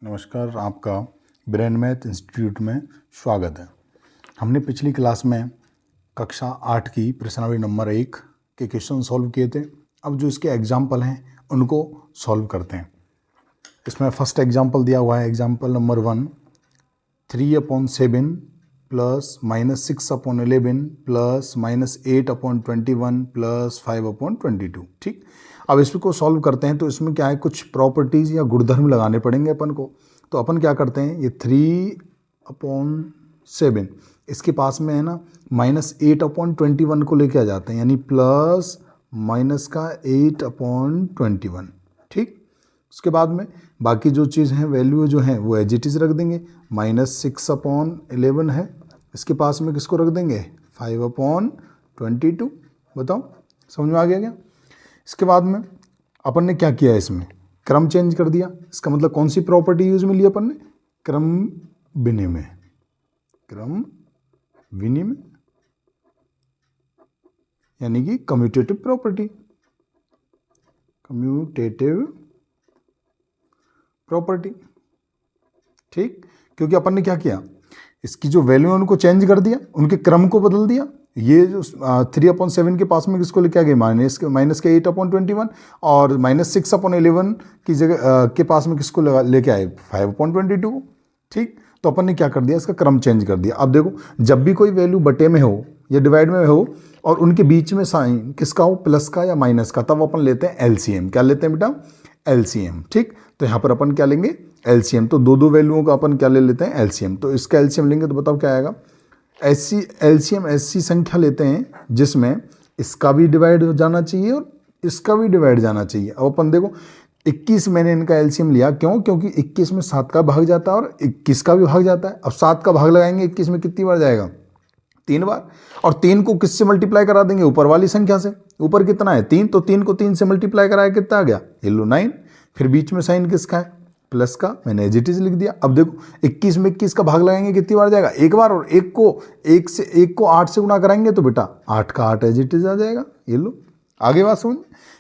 नमस्कार, आपका brain math institute में स्वागत है। हमने पिछली क्लास में कक्षा 8 की प्रश्नावली नंबर 1 के क्वेश्चन सॉल्व किए थे। अब जो इसके एग्जाम्पल हैं उनको सॉल्व करते हैं। इसमें फर्स्ट एग्जाम्पल दिया हुआ है, example number 1, 3/7 plus -6/11 plus -8/21 plus 5/22। ठीक, अब इसको सॉल्व करते हैं तो इसमें क्या है, कुछ प्रॉपर्टीज़ या गुणधर्म लगाने पड़ेंगे अपन को। तो अपन क्या करते हैं, ये 3/7 इसके पास में है ना, -8/21 को लेके आ जाते हैं, यानी प्लस माइनस का 8/21। ठीक, उसके बाद में बाकी जो चीज़ हैं, वैल्यू जो हैं वो एज इट इज़ रख देंगे। -6/11 है, इसके पास में किसको रख देंगे, 5/22। बताओ समझ में आ गया क्या? इसके बाद में अपन ने क्या किया, इसमें क्रम चेंज कर दिया। इसका मतलब कौन सी प्रॉपर्टी यूज में ली अपन ने, क्रम विनिमय। क्रम विनिमय यानी कि कम्यूटेटिव प्रॉपर्टी। कम्यूटेटिव प्रॉपर्टी, ठीक, क्योंकि अपन ने क्या किया, इसकी जो वैल्यू है उनको चेंज कर दिया, उनके क्रम को बदल दिया। ये जो 3/7 के पास में किसको लेके आ गए, माइनस के 8/21, और -6/11 की जगह के पास में किसको लेके आए, 5/22। ठीक, तो अपन ने क्या कर दिया, इसका क्रम चेंज कर दिया। अब देखो, जब भी कोई वैल्यू बटे में हो या डिवाइड में हो और उनके बीच में साइन किसका हो, प्लस का या माइनस का, तब अपन लेते हैं एलसीएम। क्या लेते हैं बेटा, एलसीएम। ठीक, तो यहाँ पर अपन क्या लेंगे, एलसीएम। तो दो वैल्यूओं का अपन क्या ले लेते हैं, एलसीएम। तो इसका एलसीएम लेंगे तो बताओ क्या आएगा, ऐसी एलसीएम ऐसी संख्या लेते हैं जिसमें इसका भी डिवाइड हो जाना चाहिए और इसका भी डिवाइड जाना चाहिए। अब अपन देखो 21 मैंने इनका एलसीएम लिया, क्यों, क्योंकि 21 में 7 का भाग जाता है और 21 का भी भाग जाता है। अब 7 का भाग लगाएंगे 21 में, कितनी बार जाएगा, 3 बार। और 3 को किससे मल्टीप्लाई करा देंगे, ऊपर वाली संख्या से। ऊपर कितना है, 3, तो 3 को 3 से मल्टीप्लाई कराया, कितना आ गया, ये लो 9। फिर बीच में साइन किसका है, प्लस का, मैंने एज इट इज लिख दिया। अब देखो 21 में 21 का भाग लगाएंगे, कितनी बार जाएगा, एक बार। और 1 को 8 से गुना कराएंगे तो बेटा 8 का 8 एज इट इज आ जाएगा। ये लो, आगे बात समझ।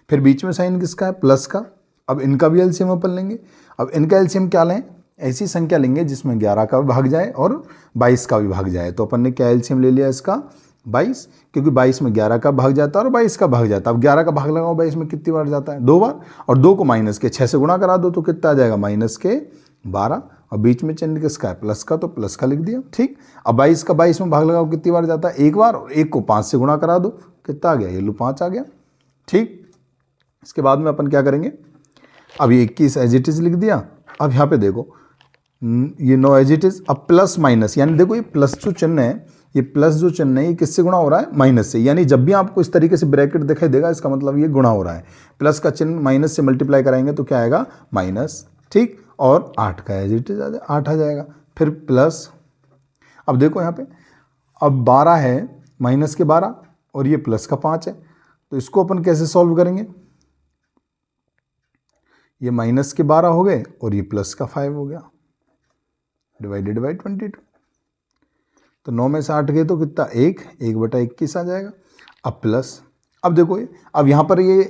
फिर बीच में साइन किसका है, प्लस का। अब इनका भी एलसीएम अपन लेंगे। अब इनका एलसीएम क्या लें, ऐसी संख्या लेंगे जिसमें 11 का भी भाग जाए और 22 का भी भाग जाए। तो अपन ने क्या एलसीएम ले लिया इसका, 22, क्योंकि 22 में 11 का भाग जाता है और 22 का भाग जाता है। अब 11 का भाग लगाओ 22 में, कितनी बार जाता है, 2 बार। और 2 को माइनस के 6 से गुणा करा दो तो कितना आ जाएगा, -12। और बीच में चिन्ह किसका है, प्लस का, तो प्लस का लिख दिया। ठीक, अब 22 का 22 में भाग लगाओ, कितनी बार जाता है, 1 बार। और 1 को 5 से गुणा करा दो, कितना आ गया, ये लो 5 आ गया। ठीक, इसके बाद में अपन क्या करेंगे, अब ये 21 एज इट इज लिख दिया। अब यहाँ पे देखो ये 9 एज इट इज। अब प्लस माइनस, यानी देखो ये प्लस जो चिन्ह है, ये प्लस जो चिन्ह है ये किससे गुणा हो रहा है, माइनस से। यानी जब भी आपको इस तरीके से ब्रैकेट दिखाई देगा, इसका मतलब ये गुणा हो रहा है। प्लस का चिन्ह माइनस से मल्टीप्लाई कराएंगे तो क्या आएगा, माइनस। ठीक, और 8 का एज इट इज 8 आ जाएगा। फिर प्लस, अब देखो यहाँ पे, अब 12 है, माइनस के 12 और ये प्लस का 5 है। तो इसको अपन कैसे सॉल्व करेंगे, ये माइनस के 12 हो गए और ये प्लस का 5 हो गया, डिवाइडेड बाई 22। तो 9 में से 8 गए तो कितना, 1/21 आ जाएगा। अब प्लस, अब देखो ये, अब यहाँ पर ये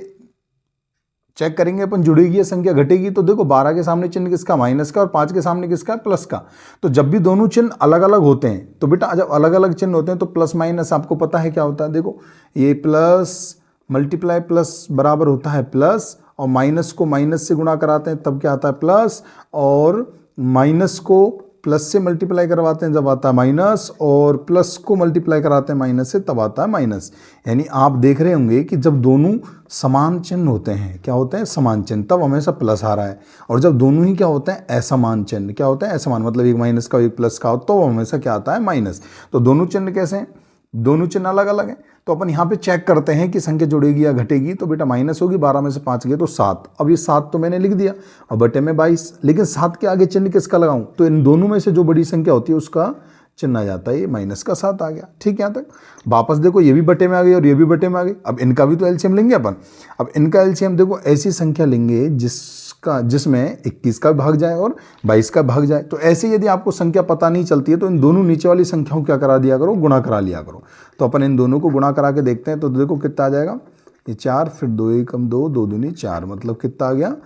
चेक करेंगे अपन, जुड़ेगी या संख्या घटेगी। तो देखो 12 के सामने चिन्ह किसका, माइनस का, और 5 के सामने किसका, प्लस का। तो जब भी दोनों चिन्ह अलग अलग होते हैं तो बेटा, जब अलग अलग चिन्ह होते हैं तो प्लस माइनस आपको पता है क्या होता है। देखो ये प्लस मल्टीप्लाई प्लस बराबर होता है प्लस, और माइनस को माइनस से गुणा कराते हैं तब क्या आता है, प्लस। और माइनस को प्लस से मल्टीप्लाई करवाते हैं जब आता है माइनस, और प्लस को मल्टीप्लाई कराते हैं माइनस से तब आता है माइनस। यानी आप देख रहे होंगे कि जब दोनों समान चिन्ह होते हैं, क्या होते हैं, समान चिन्ह, तब हमेशा प्लस आ रहा है। और जब दोनों ही क्या होते हैं, असमान चिन्ह, क्या होता है, असमान, मतलब एक माइनस का एक प्लस का हो तो हमेशा क्या आता है, माइनस। तो दोनों चिन्ह कैसे हैं, दोनों चिन्ह अलग अलग हैं। तो अपन यहाँ पे चेक करते हैं कि संख्या जुड़ेगी या घटेगी। तो बेटा माइनस होगी, 12 में से 5 गए तो 7। अब ये 7 तो मैंने लिख दिया, और बटे में 22, लेकिन 7 के आगे चिन्ह किसका लगाऊं, तो इन दोनों में से जो बड़ी संख्या होती है उसका चिन्ह आ जाता है। ये माइनस का 7 आ गया। ठीक, यहाँ तक वापस देखो, ये भी बटे में आ गई और ये भी बटे में आ गई। अब इनका भी तो एलसीएम लेंगे अपन। अब इनका एलसीएम देखो, ऐसी संख्या लेंगे जिसमें 21 का भाग जाए और 22 का भाग जाए। तो ऐसे यदि आपको संख्या पता नहीं चलती है तो इन दोनों नीचे वाली संख्याओं क्या करा दिया करो, गुणा करा लिया करो। तो अपन इन दोनों को गुणा करा के देखते हैं। तो देखो कितना आ जाएगा, ये 4, फिर 2 एकम 2, 2 दूनी 4, मतलब कितना आ गया,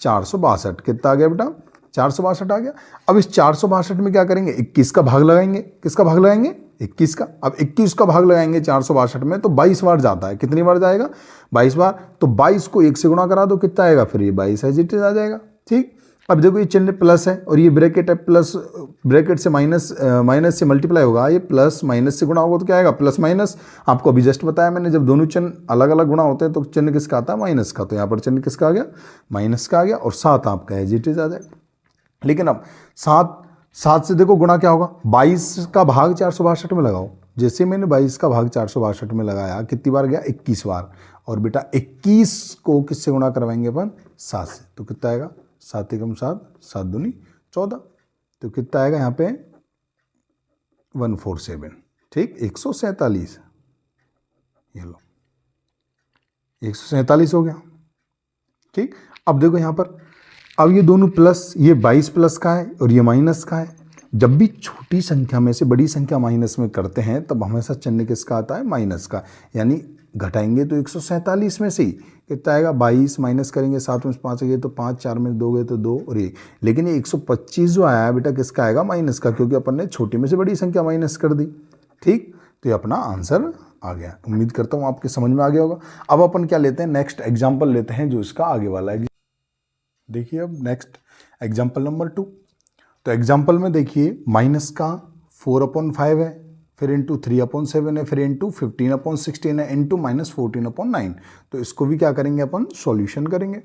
462। कितना आ गया बेटा, 462 आ गया। अब इस 462 में क्या करेंगे, 21 का भाग लगाएंगे। किसका भाग लगाएंगे, 21 का। अब 21 का भाग लगाएंगे 462 में तो 22 बार जाता है। कितनी बार जाएगा, 22 बार। तो 22 को 1 से गुणा करा दो, कितना आएगा, फिर ये 22 एज इट इज आ जाएगा। ठीक, अब देखो ये चिन्ह प्लस है और ये ब्रैकेट है, प्लस ब्रैकेट से माइनस, माइनस से मल्टीप्लाई होगा, ये प्लस माइनस से गुणा होगा तो क्या आएगा, प्लस माइनस। आपको अभी जस्ट बताया मैंने, जब दोनों चिन्ह अलग अलग गुणा होते हैं तो चिन्ह किसका आता है, माइनस का। तो यहाँ पर चिन्ह किसका आ गया, माइनस का आ गया और 7 आपका एज इट इज आ जाएगा। लेकिन अब 7 से देखो गुणा क्या होगा, 22 का भाग 462 में लगाओ। जैसे मैंने 22 का भाग 462 में लगाया, कितनी बार गया, 21 बार। और बेटा 21 को किससे गुणा करवाएंगे अपन, 7 से। तो कितना आएगा, 7 एकम 7, 7 दूनी 14। तो कितना आएगा यहाँ पे 147। ठीक, 147, ये लो 147 हो गया। ठीक, अब देखो यहाँ पर, अब ये दोनों प्लस, ये 22 प्लस का है और ये माइनस का है। जब भी छोटी संख्या में से बड़ी संख्या माइनस में करते हैं तब हमेशा चिन्ह किसका आता है, माइनस का। यानी घटाएंगे तो 147 में से ही कितना आएगा, 22 माइनस करेंगे, 7 में 5 गए तो 5, 4 में 2 गए तो 2 और ये। लेकिन ये 125 जो आया है बेटा किसका आएगा, माइनस का, क्योंकि अपन ने छोटी में से बड़ी संख्या माइनस कर दी। ठीक, तो ये अपना आंसर आ गया। उम्मीद करता हूँ आपके समझ में आ गया होगा। अब अपन क्या लेते हैं, नेक्स्ट एग्जाम्पल लेते हैं जो इसका आगे वाला है। देखिए अब नेक्स्ट एग्जाम्पल नंबर 2। तो एग्जाम्पल में देखिए माइनस का 4/5 है, फिर इंटू 3/7 है, फिर इंटू 15/16 है, इंटू -14/9। तो इसको भी क्या करेंगे अपन, सॉल्यूशन करेंगे।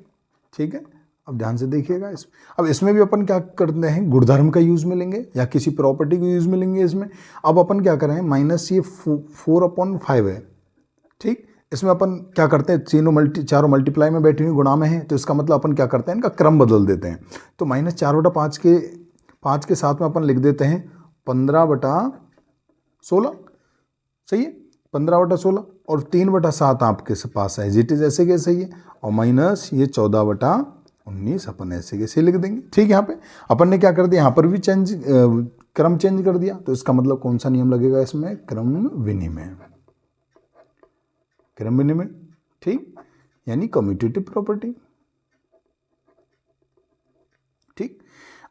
ठीक है, अब ध्यान से देखिएगा। अब इसमें भी अपन क्या करते हैं, गुणधर्म का यूज़ में लेंगे या किसी प्रॉपर्टी को यूज़ में लेंगे इसमें। अब अपन क्या करें, माइनस ये 4/5 है। ठीक, इसमें अपन क्या करते हैं, चारों मल्टीप्लाई में बैठी हुई गुणा में है, तो इसका मतलब अपन क्या करते हैं, इनका क्रम बदल देते हैं। तो -4/5 के साथ में अपन लिख देते हैं 15/16। सही है, 15/16 और 3/7 आपके पास है, इट इज ऐसे कैसे ही है, और माइनस ये 14/19 अपन ऐसे कैसे लिख देंगे। ठीक, यहाँ पे अपन ने क्या कर दिया, यहाँ पर भी क्रम चेंज कर दिया। तो इसका मतलब कौन सा नियम लगेगा इसमें, क्रम विनिमय। क्रम विनिमय, ठीक, यानी कम्यूटेटिव प्रॉपर्टी। ठीक,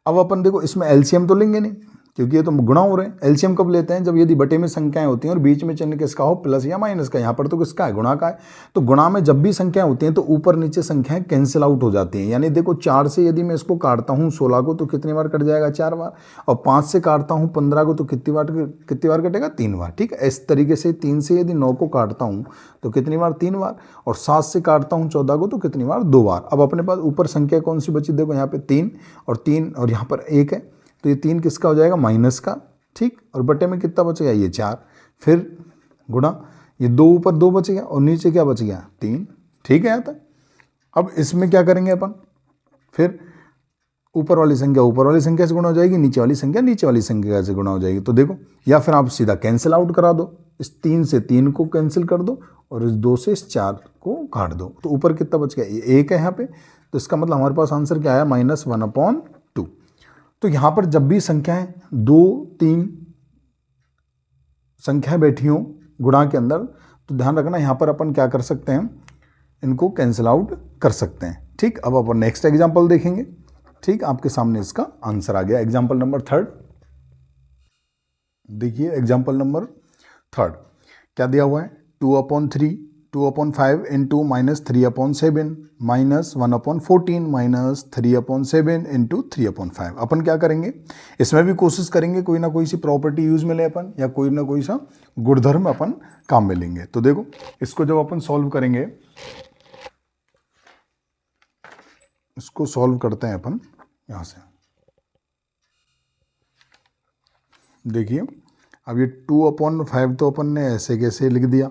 अब अपन देखो इसमें एलसीएम तो लेंगे नहीं क्योंकि ये तो गुणा हो रहे हैं। एलसीएम कब लेते हैं, जब यदि बटे में संख्याएं होती हैं और बीच में चिन्ह किसका हो, प्लस या माइनस का। यहाँ पर तो किसका है, गुणा का है। तो गुणा में जब भी संख्याएं होती हैं तो ऊपर नीचे संख्याएं कैंसिल आउट हो जाती हैं। यानी देखो 4 से यदि मैं इसको काटता हूँ 16 को तो कितनी बार कट जाएगा, 4 बार। और 5 से काटता हूँ 15 को तो कितनी बार कटेगा, 3 बार। ठीक है, इस तरीके से 3 से यदि 9 को काटता हूँ तो कितनी बार, 3 बार। और 7 से काटता हूँ 14 को तो कितनी बार, 2 बार। अब अपने पास ऊपर संख्या कौन सी बची, देखो यहाँ पे 3 और यहाँ पर 1 है। तो ये 3 किसका हो जाएगा, माइनस का। ठीक, और बटे में कितना बच गया, ये 4। फिर गुणा, ये 2 ऊपर 2 बच गया और नीचे क्या बच गया, 3। ठीक है यहाँ तक। अब इसमें क्या करेंगे अपन, फिर ऊपर वाली संख्या से गुणा हो जाएगी, नीचे वाली संख्या से गुणा हो जाएगी। तो देखो, या फिर आप सीधा कैंसिल आउट करा दो, इस 3 से 3 को कैंसिल कर दो और इस 2 से इस 4 को काट दो। तो ऊपर कितना बच गया, ये 1 है यहाँ पे। तो इसका मतलब हमारे पास आंसर क्या आया, -1/2। तो यहाँ पर जब भी संख्याएं 2, 3 संख्याएं बैठी हों गुणा के अंदर, तो ध्यान रखना यहाँ पर अपन क्या कर सकते हैं, इनको कैंसिल आउट कर सकते हैं। ठीक, अब अपन नेक्स्ट एग्जांपल देखेंगे। ठीक, आपके सामने इसका आंसर आ गया। एग्जांपल नंबर 3 देखिए। एग्जांपल नंबर 3 क्या दिया हुआ है, 2/3 2/5 इंटू -3/7 -1/14 -3/7 इंटू 3/5। अपन क्या करेंगे, इसमें भी कोशिश करेंगे कोई ना कोई सी प्रॉपर्टी यूज में ले अपन, या कोई ना कोई सा गुणधर्म अपन काम में लेंगे। तो देखो इसको जब अपन सॉल्व करेंगे, इसको सॉल्व करते हैं अपन यहाँ से। देखिए अब ये 2/5 तो अपन ने ऐसे कैसे लिख दिया,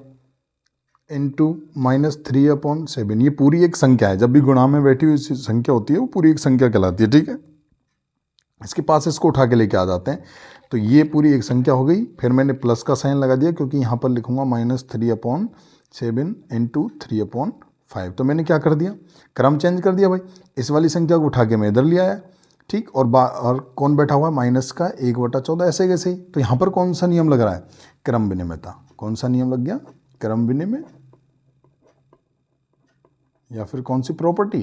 इंटू -3/7। ये पूरी एक संख्या है, जब भी गुणा में बैठी हुई संख्या होती है वो पूरी एक संख्या कहलाती है। ठीक है, इसके पास इसको उठा के लेके आ जाते हैं। तो ये पूरी एक संख्या हो गई। फिर मैंने प्लस का साइन लगा दिया क्योंकि यहाँ पर लिखूंगा -3/7 इंटू 3/5। तो मैंने क्या कर दिया, क्रम चेंज कर दिया भाई। इस वाली संख्या को उठा के मैं इधर ले आया। ठीक, और कौन बैठा हुआ है, माइनस का 1/14, ऐसे कैसे ही। तो यहाँ पर कौन सा नियम लग रहा है, क्रम विनिमयता। कौन सा नियम लग गया, क्रम विनिमय, या फिर कौन सी प्रॉपर्टी,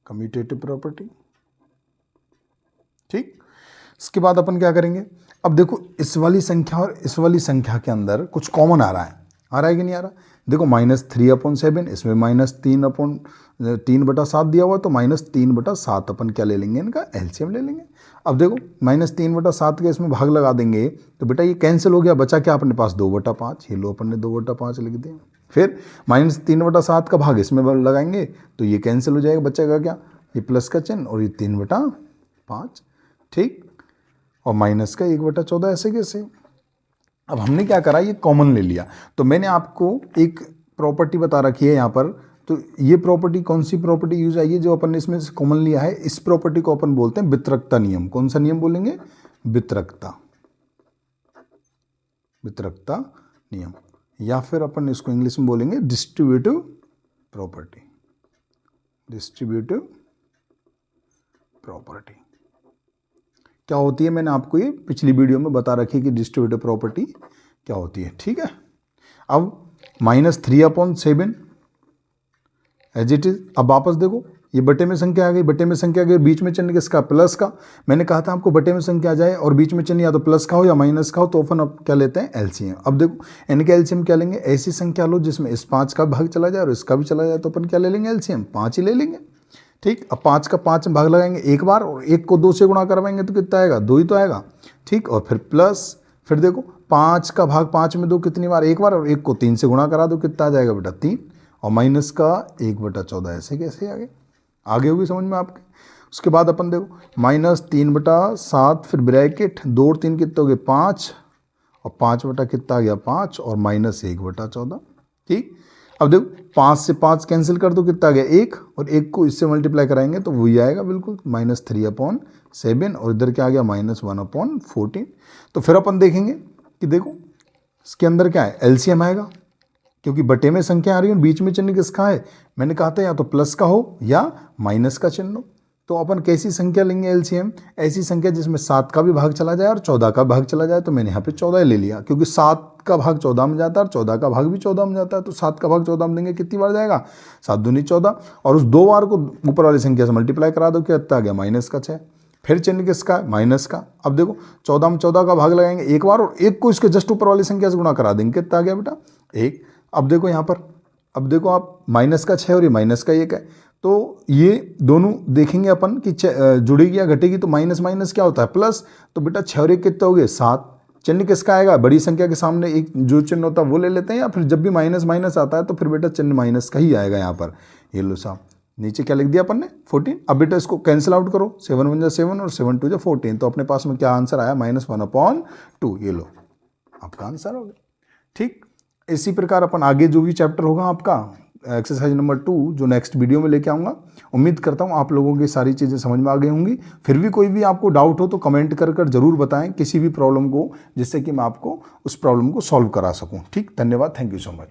कम्यूटेटिव प्रॉपर्टी। ठीक। इसके बाद अपन क्या करेंगे, अब देखो इस वाली संख्या और इस वाली संख्या के अंदर कुछ कॉमन आ रहा है कि नहीं आ रहा। देखो -3/7, इसमें -3/7 दिया हुआ, तो -3/7 अपन क्या ले लेंगे, इनका एलसीएम ले लेंगे। अब देखो -3/7 के इसमें भाग लगा देंगे तो बेटा ये कैंसिल हो गया, बचा क्या अपने पास 2/5, ये लो अपन ने 2/5 लिख दिया। फिर -3/7 का भाग इसमें लगाएंगे तो ये कैंसिल हो जाएगा, बचेगा क्या, ये प्लस का चिन्ह और ये 3/5, ठीक, और माइनस का 1/14, ऐसे कैसे। अब हमने क्या करा, ये कॉमन ले लिया। तो मैंने आपको एक प्रॉपर्टी बता रखी है यहाँ पर, तो ये प्रॉपर्टी कौन सी प्रॉपर्टी यूज आई है जो अपन ने इसमें से कॉमन लिया है, इस प्रॉपर्टी को अपन बोलते हैं वितरकता नियम। कौन सा नियम बोलेंगे, वितरकता नियम, या फिर अपन इसको इंग्लिश में बोलेंगे डिस्ट्रीब्यूटिव प्रॉपर्टी। क्या होती है, मैंने आपको ये पिछली वीडियो में बता रखी है कि डिस्ट्रीब्यूटिव प्रॉपर्टी क्या होती है, ठीक है। अब -3/7 एज इट इज। अब वापस देखो ये बटे में संख्या आ गई, बीच में चिन्ह किसका, प्लस का। मैंने कहा था आपको बटे में संख्या आ जाए और बीच में चिन्ह या तो प्लस का हो या माइनस का हो, तो अपन अब क्या लेते हैं, एलसीएम। अब देखो इनके एलसीएम क्या लेंगे, ऐसी संख्या लो जिसमें इस 5 का भाग चला जाए और इसका भी चला जाए, तो अपन क्या ले लेंगे, एलसीएम 5 ही ले लेंगे, ठीक। अब 5 का 5 भाग लगाएंगे एक बार और 1 को 2 से गुणा करवाएंगे तो कितना आएगा, 2 ही तो आएगा, ठीक। और फिर प्लस, फिर देखो 5 का भाग 5 में 2 कितनी बार, एक बार, और 1 को 3 से गुणा करा दो, कितना आ जाएगा बेटा 3, और माइनस का 1/14, ऐसे कैसे आगे होगी समझ में आपके। उसके बाद अपन देखो -3/7, फिर ब्रैकेट 2 और 3 कितने हो गए 5, और 5 बटा कितना आ गया 5, और -1/14, ठीक। अब देखो 5 से 5 कैंसिल कर दो, कितना आ गया 1, और 1 को इससे मल्टीप्लाई कराएंगे तो वही आएगा बिल्कुल, -3/7, और इधर क्या आ गया -1/14। तो फिर अपन देखेंगे कि देखो इसके अंदर क्या है, एलसीएम आएगा, क्योंकि बटे में संख्या आ रही है और बीच में चिन्ह किसका है, मैंने कहा था या तो प्लस का हो या माइनस का चिन्ह हो। तो अपन कैसी संख्या लेंगे एलसीएम, ऐसी संख्या जिसमें 7 का भी भाग चला जाए और 14 का भाग चला जाए। तो मैंने यहाँ पे 14 ले लिया, क्योंकि 7 का भाग 14 में जाता है और 14 का भाग भी 14 में जाता है। तो 7 का भाग 14 में देंगे, कितनी बार जाएगा, 7 दूनी 14, और उस 2 बार को ऊपर वाली संख्या से मल्टीप्लाई करा दो, कितना आ गया -6। फिर चिन्ह किसका है, माइनस का। अब देखो 14 में 14 का भाग लगाएंगे एक बार, और 1 को इसके जस्ट ऊपर वाली संख्या से गुणा करा देंगे, कितना आ गया बेटा 1। अब देखो यहाँ पर, अब देखो आप -6 और ये -1 है, तो ये दोनों देखेंगे अपन कि जुड़ेगी या घटेगी, तो माइनस माइनस क्या होता है, प्लस। तो बेटा 6 और 1 कितने हो गए 7, चिन्ह किसका आएगा, बड़ी संख्या के सामने एक जो चिन्ह होता है वो ले लेते हैं, या फिर जब भी माइनस माइनस आता है तो फिर बेटा चिन्ह माइनस का ही आएगा यहाँ पर। ये लो साहब, नीचे क्या लिख दिया अपन ने 14। अब बेटा इसको कैंसिल आउट करो, 7 1 जा 7 और 7 2 जा 14, तो अपने पास में क्या आंसर आया, -1/2। ये लो आपका आंसर हो गया, ठीक। इसी प्रकार अपन आगे जो भी चैप्टर होगा आपका एक्सरसाइज नंबर 2 जो नेक्स्ट वीडियो में लेके आऊँगा, उम्मीद करता हूँ आप लोगों की सारी चीज़ें समझ में आ गई होंगी। फिर भी कोई भी आपको डाउट हो तो कमेंट कर जरूर बताएं किसी भी प्रॉब्लम को, जिससे कि मैं आपको उस प्रॉब्लम को सॉल्व करा सकूँ, ठीक। धन्यवाद, थैंक यू सो मच।